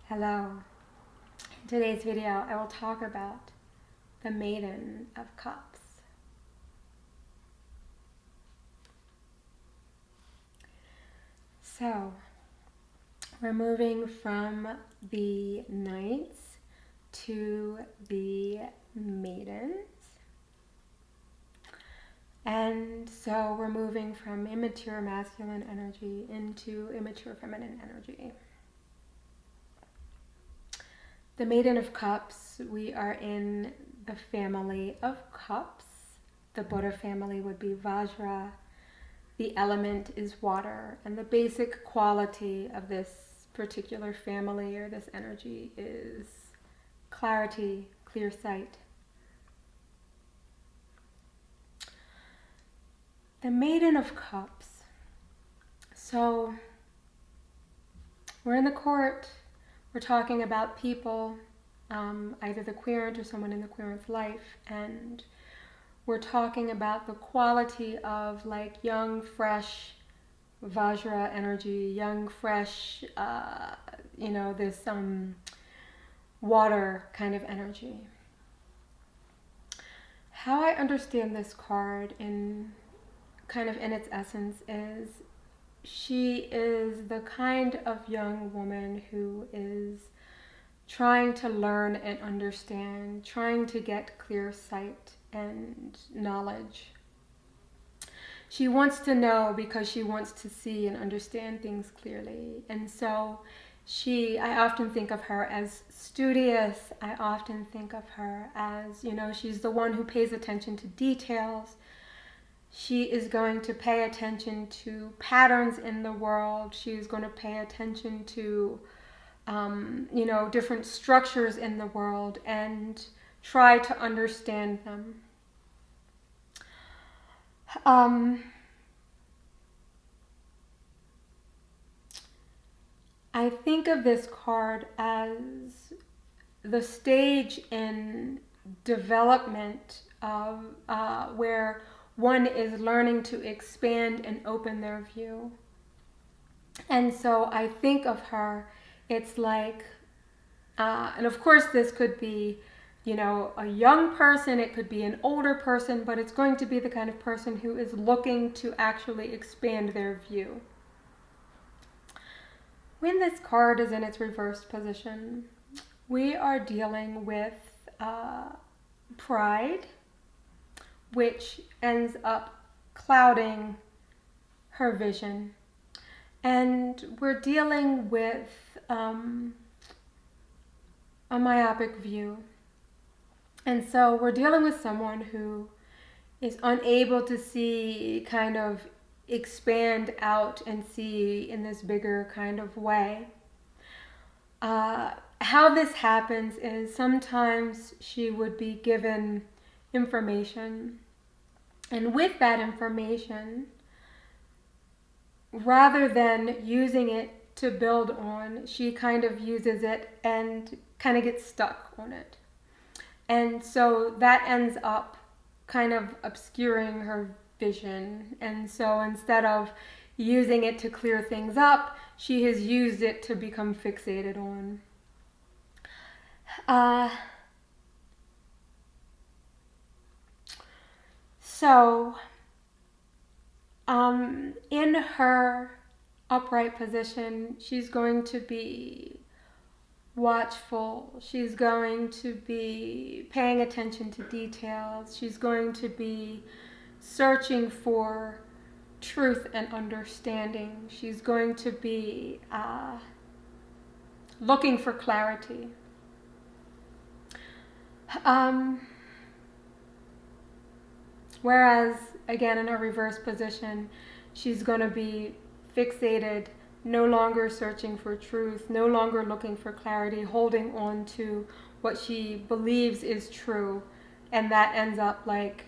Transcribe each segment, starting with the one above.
Hello. In today's video, I will talk about the Maiden of Cups. So, we're moving from the Knights to the Maidens. And so we're moving from immature masculine energy into immature feminine energy. The Maiden of Cups, we are in the family of cups. The Buddha family would be Vajra. The element is water, and the basic quality of this particular family or this energy is clarity, clear sight. The Maiden of Cups. So we're in the court. We're talking about people, either the querent or someone in the querent's life, and we're talking about the quality of like young, fresh Vajra energy, young, fresh, this water kind of energy. How I understand this card in its essence is she is the kind of young woman who is trying to learn and understand, trying to get clear sight and knowledge. She wants to know because she wants to see and understand things clearly. And so I often think of her as studious. I often think of her as, she's the one who pays attention to details. She is going to pay attention to patterns in the world. She's going to pay attention to, different structures in the world and try to understand them. I think of this card as the stage in development of where one is learning to expand and open their view. And so I think of her, it's like, and of course this could be, a young person, it could be an older person, but it's going to be the kind of person who is looking to actually expand their view. When this card is in its reversed position, we are dealing with pride, which ends up clouding her vision. And we're dealing with a myopic view. And so we're dealing with someone who is unable to see, expand out and see in this bigger kind of way. How this happens is sometimes she would be given information, and with that information, rather than using it to build on, she kind of uses it and kind of gets stuck on it. And so that ends up kind of obscuring her vision. And so instead of using it to clear things up, she has used it to become fixated on. In her upright position, she's going to be watchful. She's going to be paying attention to details. She's going to be searching for truth and understanding. She's going to be looking for clarity. Whereas, again, in her reverse position, she's going to be fixated, no longer searching for truth, no longer looking for clarity, holding on to what she believes is true, and that ends up like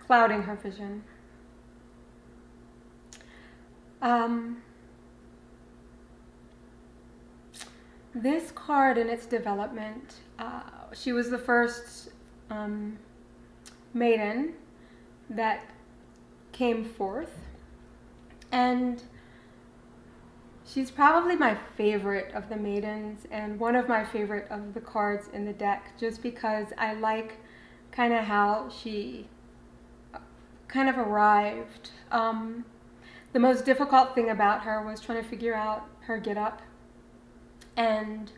clouding her vision. This card in its development, she was the first maiden that came forth, and She's probably my favorite of the maidens and one of my favorite of the cards in the deck, just because I like kind of how she kind of arrived. The most difficult thing about her was trying to figure out her get up and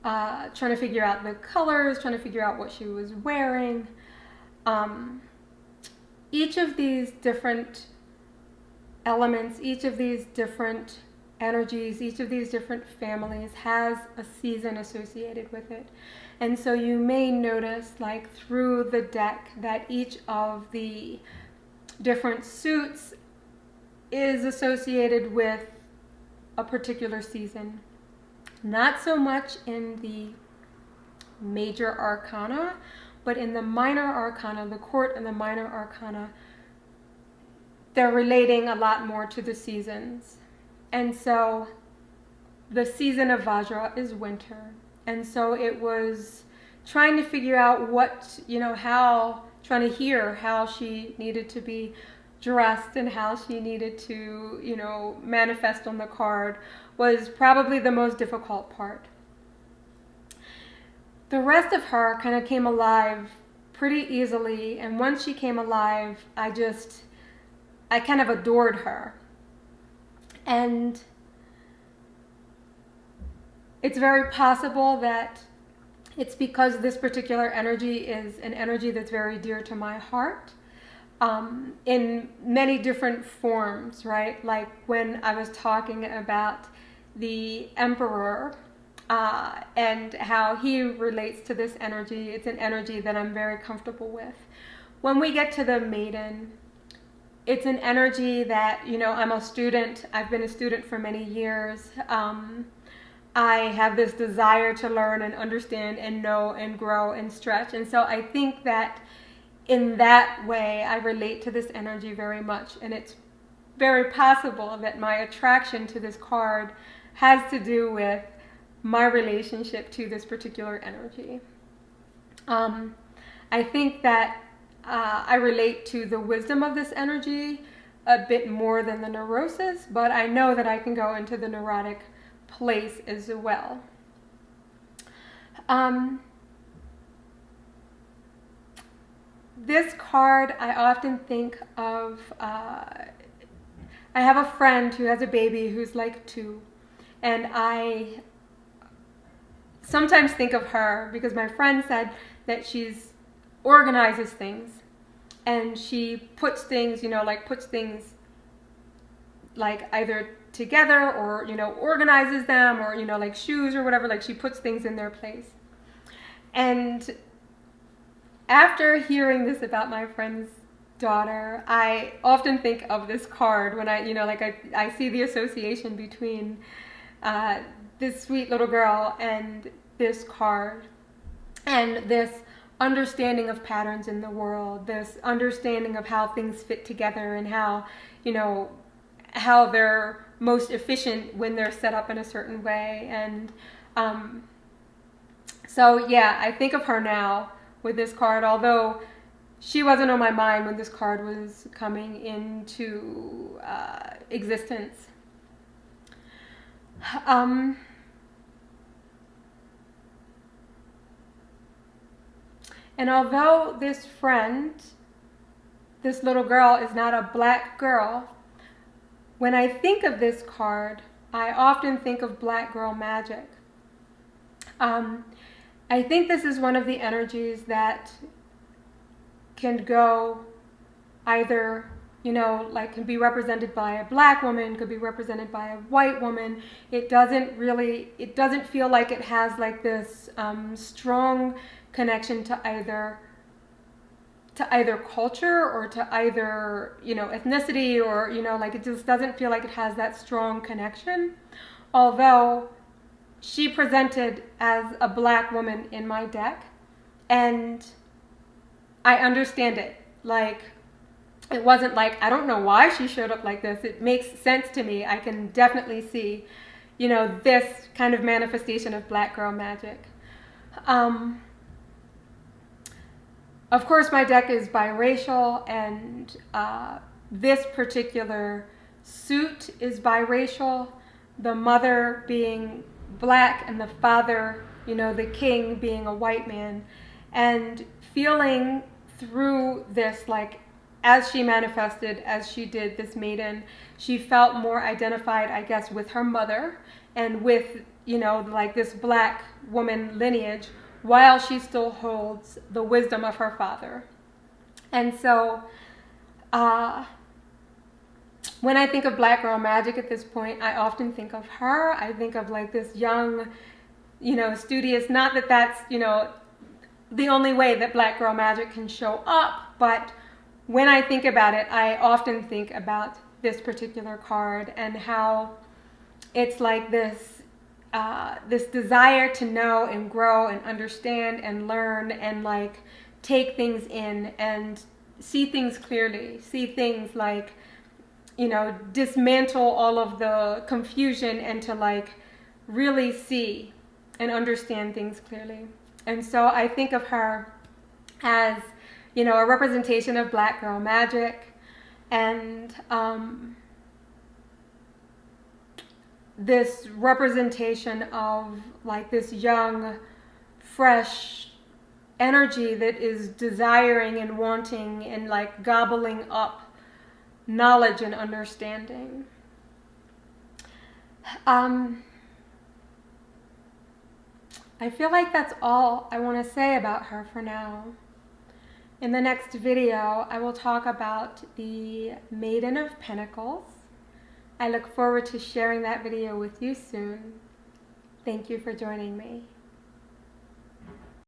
trying to figure out the colors, trying to figure out what she was wearing. Each of these different elements, each of these different energies, each of these different families has a season associated with it. And so you may notice, like through the deck, that each of the different suits is associated with a particular season. Not so much in the major arcana, but in the minor arcana, the court and the minor arcana, they're relating a lot more to the seasons. And so the season of Vajra is winter. And so it was trying to figure out what, trying to hear how she needed to be dressed and how she needed to, manifest on the card was probably the most difficult part. The rest of her kind of came alive pretty easily, and once she came alive, I kind of adored her. And it's very possible that it's because this particular energy is an energy that's very dear to my heart, in many different forms, right? Like when I was talking about the Emperor and how he relates to this energy, it's an energy that I'm very comfortable with. When we get to the Maiden, it's an energy that, I'm a student. I've been a student for many years. I have this desire to learn and understand and know and grow and stretch. And so I think that in that way, I relate to this energy very much. And it's very possible that my attraction to this card has to do with my relationship to this particular energy. I think that I relate to the wisdom of this energy a bit more than the neurosis, but I know that I can go into the neurotic place as well. This card, I often think of, I have a friend who has a baby who's like 2, and I sometimes think of her because my friend said that she's organizes things, and she puts things, puts things like either together or, organizes them, or, like shoes or whatever, like she puts things in their place. And after hearing this about my friend's daughter, I often think of this card when I see the association between this sweet little girl and this card, and this understanding of patterns in the world, this understanding of how things fit together and how, how they're most efficient when they're set up in a certain way. And so yeah, I think of her now with this card, although she wasn't on my mind when this card was coming into existence. And although this friend, this little girl, is not a black girl, when I think of this card, I often think of black girl magic. I think this is one of the energies that can go either, can be represented by a black woman, could be represented by a white woman. It doesn't feel like it has like this strong connection to either culture or to either, ethnicity, or, it just doesn't feel like it has that strong connection. Although she presented as a black woman in my deck, and I understand it. Like, it wasn't like, I don't know why she showed up like this. It makes sense to me. I can definitely see, this kind of manifestation of black girl magic. Of course, my deck is biracial, and this particular suit is biracial. the mother being black and the father, you know, the king being a white man, and feeling through this, like, as she manifested, as she did this maiden, she felt more identified, I guess, with her mother and with, you know, like this black woman lineage, while she still holds the wisdom of her father. And so when I think of Black Girl Magic at this point, I often think of her. I think of like this young, you know, studious, not that that's, you know, the only way that Black Girl Magic can show up, but when I think about it, I often think about this particular card and how it's like this this desire to know and grow and understand and learn and like take things in and see things clearly, see things like, you know, dismantle all of the confusion and to like really see and understand things clearly. And so I think of her as, you know, a representation of Black Girl Magic, and this representation of like this young, fresh energy that is desiring and wanting and like gobbling up knowledge and understanding. I feel like that's all I want to say about her for now. In the next video, I will talk about the Maiden of Pentacles. I look forward to sharing that video with you soon. Thank you for joining me.